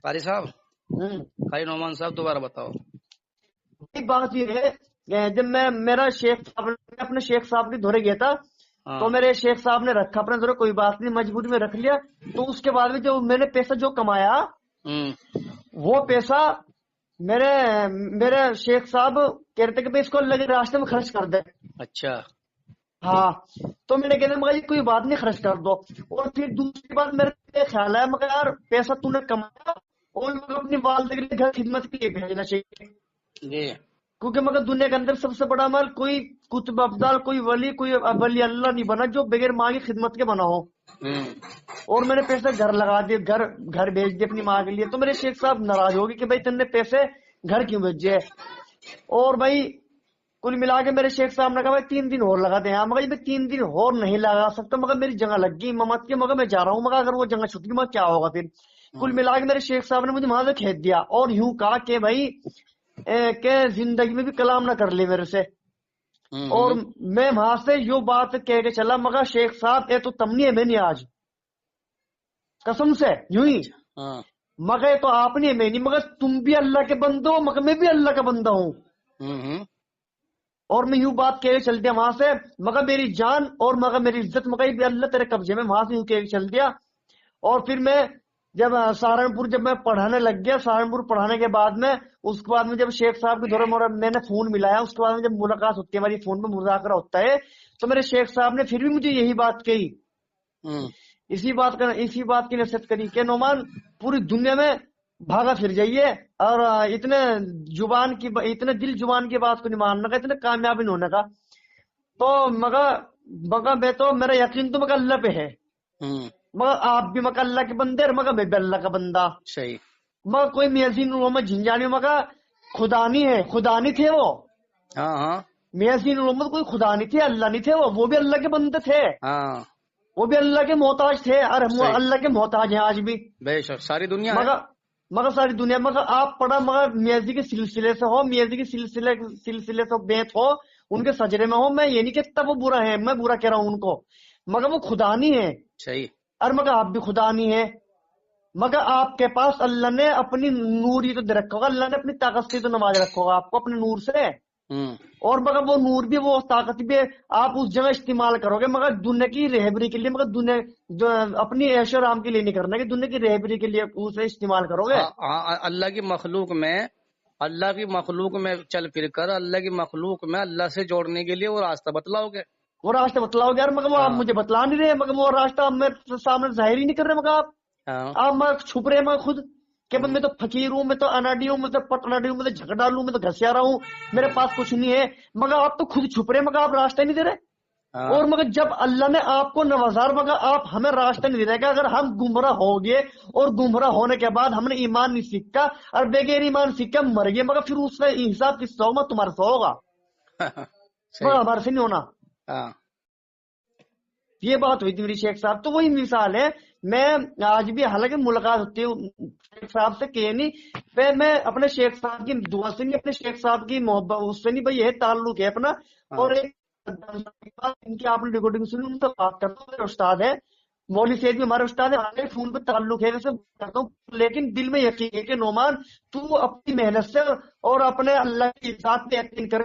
قاری صاحب، ہوں، قاری نعمان صاحب دوبارہ بتاؤ. ایک بات یہ ہے جب میں میرا شیخ صاحب میں اپنے شیخ صاحب کے دورے گیا تھا ہاں تو میرے شیخ صاحب نے رکھا اپنے دورے، کوئی بات نہیں مجبوری میں رکھ لیا. تو اس کے بعد میں جو میں نے پیسہ جو کمایا ہوں وہ پیسہ میرے میرے شیخ صاحب کہتے کہ بھائی اس کو اللہ کے راستے میں خرچ کر دے. اچھا. ہاں تو میں نے کہا مگر یہ کوئی بات نہیں خرچ کر دو. اور پھر دوسری بات میرے خیال ہے مگر یار پیسہ تو نے کمایا اور مگر اپنی والدہ کے لیے گھر خدمت کے لیے بھیجنا چاہیے، جی. کیونکہ مگر دنیا کے اندر سب سے بڑا عمل کوئی کتب افضال کوئی ولی اللہ نہیں بنا جو بغیر ماں کی خدمت کے بنا ہو. ہوں اور میں نے پیسے گھر لگا دیے، گھر بھیج دیے اپنی ماں کے لیے. تو میرے شیخ صاحب ناراض ہوگی کہ بھائی تم نے پیسے گھر کیوں بھیجے. اور بھائی کل ملا کے میرے شیخ صاحب نے کہا بھائی 3 دن اور لگا دیں. ہاں مگر میں 3 دن اور نہیں لگا سکتا، مگر میری جگہ لگ گئی امامت کی، مگر میں جا رہا ہوں، مگر اگر وہ جگہ چھٹ گئی مگر کیا ہوگا پھر. کل ملا کے میرے شیخ صاحب نے مجھے وہاں سے کھینچ دیا اور یوں کہا کہ بھائی کہ زندگی میں بھی کلام نہ کر لے میرے سے. اور میں وہاں سے یوں بات کہہ کے چلا مگر شیخ صاحب یہ تو تم نہیں ہے میں نہیں آج قسم سے یوں ہی، ہاں مگر تو آپ نہیں ہے میں نہیں، مگر تم بھی اللہ کے بندے ہو مگر میں بھی اللہ کا بندہ ہوں. اور میں یوں بات کہہ کے چل دیا وہاں سے، مگر میری جان اور مگر میری عزت مگر بھی اللہ تیرے قبضے میں، وہاں سے یوں کہہ کے چل دیا. اور پھر میں جب سہارنپور جب میں پڑھانے لگ گیا، سہارنپور پڑھانے کے بعد میں اس کے بعد میں جب شیخ صاحب کے دورے میں نے فون ملایا، اس کے بعد میں جب ملاقات ہوتی ہے ہماری فون پہ مذاکرہ ہوتا ہے تو میرے شیخ صاحب نے پھر بھی مجھے یہی بات کہی، اسی بات کی نصیحت کری کہ نعمان پوری دنیا میں بھاگا پھر جائیے اور اتنے دل زبان کی بات کو نہیں ماننے کا، اتنے کامیاب نہیں ہونے کا. تو مگر میں تو میرا یقین تو مگر اللہ پہ ہے، مگر آپ بھی مگر اللہ کے بندے اور مگر میں بھی اللہ کا بندہ. صحیح. مگر کوئی میزین محمد جھنجانی مگر خدا نہیں ہے، خدا نہیں تھے وہ. ہاں ہاں میزین محمد کوئی خدا نہیں تھے، اللہ نہیں تھے، وہ بھی اللہ کے بندے تھے، ہاں وہ بھی اللہ کے محتاج تھے اور ہم صحیح. اللہ کے محتاج ہیں آج بھی. بے شک ساری دنیا ہے. مگر ساری دنیا مگر آپ پڑھا مگر میازی کے سلسلے سے ہو، میازی کے سلسلے سے بیت ہو، ان کے سجرے میں ہو. میں یہ نہیں کہتا وہ برا ہے، میں برا کہہ رہا ہوں ان کو، مگر وہ خدا نہیں ہے. صحیح. اور مگر آپ بھی خدا نہیں ہے، مگر آپ کے پاس اللہ نے اپنی نور ہی تو دے رکھا ہوگا، اللہ نے اپنی طاقت سے تو نواز رکھا ہوگا آپ کو اپنے نور سے. اور مگر وہ نور بھی وہ طاقت بھی آپ اس جگہ استعمال کرو گے مگر دنیا کی رہبری کے لیے، مگر دنیا اپنی عیش و آرام کے لیے نہیں کرنا کہ دنیا کی رہبری کے لیے اسے استعمال کرو گے. اللہ کی مخلوق میں چل پھر کر اللہ کی مخلوق میں اللہ سے جوڑنے کے لیے وہ راستہ بتلاؤ گے، وہ راستہ بتلاؤ گے. مگر وہ آپ مجھے بتلا نہیں رہے، مگر وہ راستہ آپ میرے سامنے ظاہر ہی نہیں کر رہے، مگر آپ چھپ رہے مگر خود کہ میں تو فقیر ہوں، میں تو اناڑی ہوں، میں تو پٹناڑی ہوں، میں تو جھگڑا لوں، میں تو گھسیارا ہوں، میرے پاس کچھ نہیں ہے. مگر آپ تو خود چھپ رہے، مگر آپ راستہ نہیں دے رہے. اور مگر جب اللہ نے آپ کو نوازار مگر آپ ہمیں راستہ نہیں دے رہے گا. اگر ہم گمراہ ہو گئے اور گمراہ ہونے کے بعد ہم نے ایمان نہیں سیکھا اور بغیر ایمان سیکھا مر گئے، مگر پھر اس کا حساب کس سے ہوگا؟ تمہارے سے ہوگا، ہمارے سے نہیں ہونا. یہ بات ہوئی تھی میری شیخ صاحب. تو وہی مثال ہے. میں آج بھی حالانکہ ملاقات ہوتی ہے شیخ صاحب سے کہ نہیں میں اپنے شیخ صاحب کی دعا سے نہیں، اپنے شیخ صاحب کی محبت اس سے نہیں، بھائی یہ تعلق ہے اپنا. اور ایک ان کی آپ نے ریکارڈنگ سنی، ان سے بات کرتا ہوں، میرے استاد ہیں مولوی سید بھی ہمارے استاد ہیں، ہمارے فون پہ تعلق ہے سے کرتا ہوں، لیکن دل میں یقین ہے کہ نعمان تو اپنی محنت سے اور اپنے اللہ کی ذات پہ یقین کر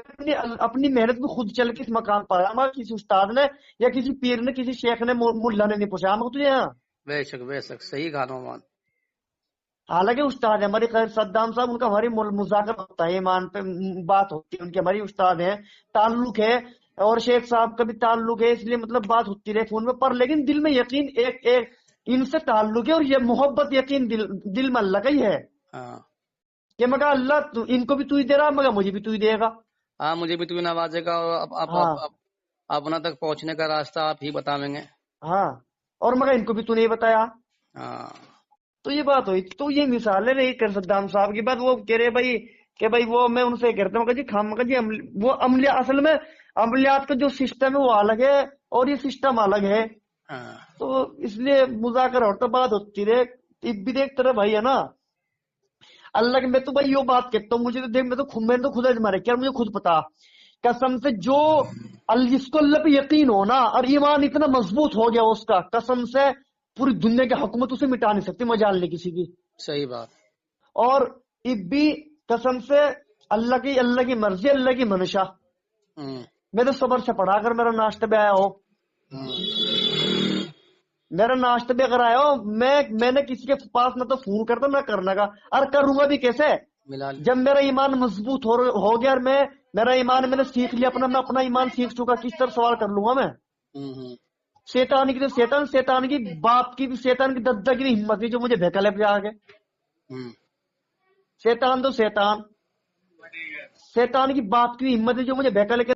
اپنی محنت میں خود چل کے اس مقام پر ہمارا کسی استاد نے یا کسی پیر نے کسی شیخ نے ملا نے نہیں پوچھا ہم تجھے. یہاں بے شک صحیح کہا نعمان. حالانکہ استاد ہے ہماری خیر صدام صاحب، ان کا ہماری مذاکرہ ہوتا ہے، ایمان پہ بات ہوتی ہے، ان کے ہماری استاد ہیں، تعلق ہے. اور شیخ صاحب کا بھی تعلق ہے، اس لیے مطلب بات ہوتی رہے فون میں پر، لیکن دل میں یقین ایک ان سے تعلق ہے اور یہ محبت یقین دل میں اللہ کا ہی ہے کہ مگر اللہ ان کو بھی تو ہی دے رہا، مگر مجھے بھی تو ہی دے گا. مجھے بھی تو نوازے گا اور اپنا تک پہنچنے کا راستہ آپ ہی بتائیں گے. اور مگر ان کو بھی تو نہیں بتایا. تو یہ بات ہوئی. تو یہ مثال ہے رہی کر صدام صاحب کی بات. وہ کہہ رہے بھائی کہ بھائی وہ میں ان سے کہتا ہوں کہ جی خامخواہ جی وہ اصل میں عملیات کا جو سسٹم ہے وہ الگ ہے اور یہ سسٹم الگ ہے. تو اس لیے مذاکرہ اور تو بات ہوتی رہے. بھی دیکھ طرح بھائی ہے نا اللہ کے. میں تو بھائی یہ بات کہتا ہوں، مجھے تو دیکھ میں تو خود مارے کیا مجھے خود پتا قسم سے جو جس کو اللہ پہ یقین ہونا اور ایمان اتنا مضبوط ہو گیا اس کا، قسم سے پوری دنیا کی حکومت اسے مٹا نہیں سکتی، مجال نہیں کسی کی. صحیح بات. اور ابھی قسم سے اللہ کی مرضی، اللہ کی منشا، میں تو صبر سے پڑھا کر میرا ناشتہ بھی آیا ہو، میرا ناشتہ بھی اگر آیا ہو، میں نے کسی کے پاس نہ تو فون کرتا نہ کرنے کا، اور کروں گا بھی کیسے جب میرا ایمان مضبوط ہو گیا، اور میرا ایمان میں نے سیکھ لیا اپنا، میں اپنا ایمان سیکھ چکا، کس طرح سوال کر لوں گا میں؟ شیطان کی تو شیطان کی باپ کی بھی، شیطان کی ددا کی بھی ہمت نہیں جو مجھے بہکا لے پہ آ کے، شیطان تو شیطان کی باپ کی بھی ہمت ہے جو مجھے بہکا لے کے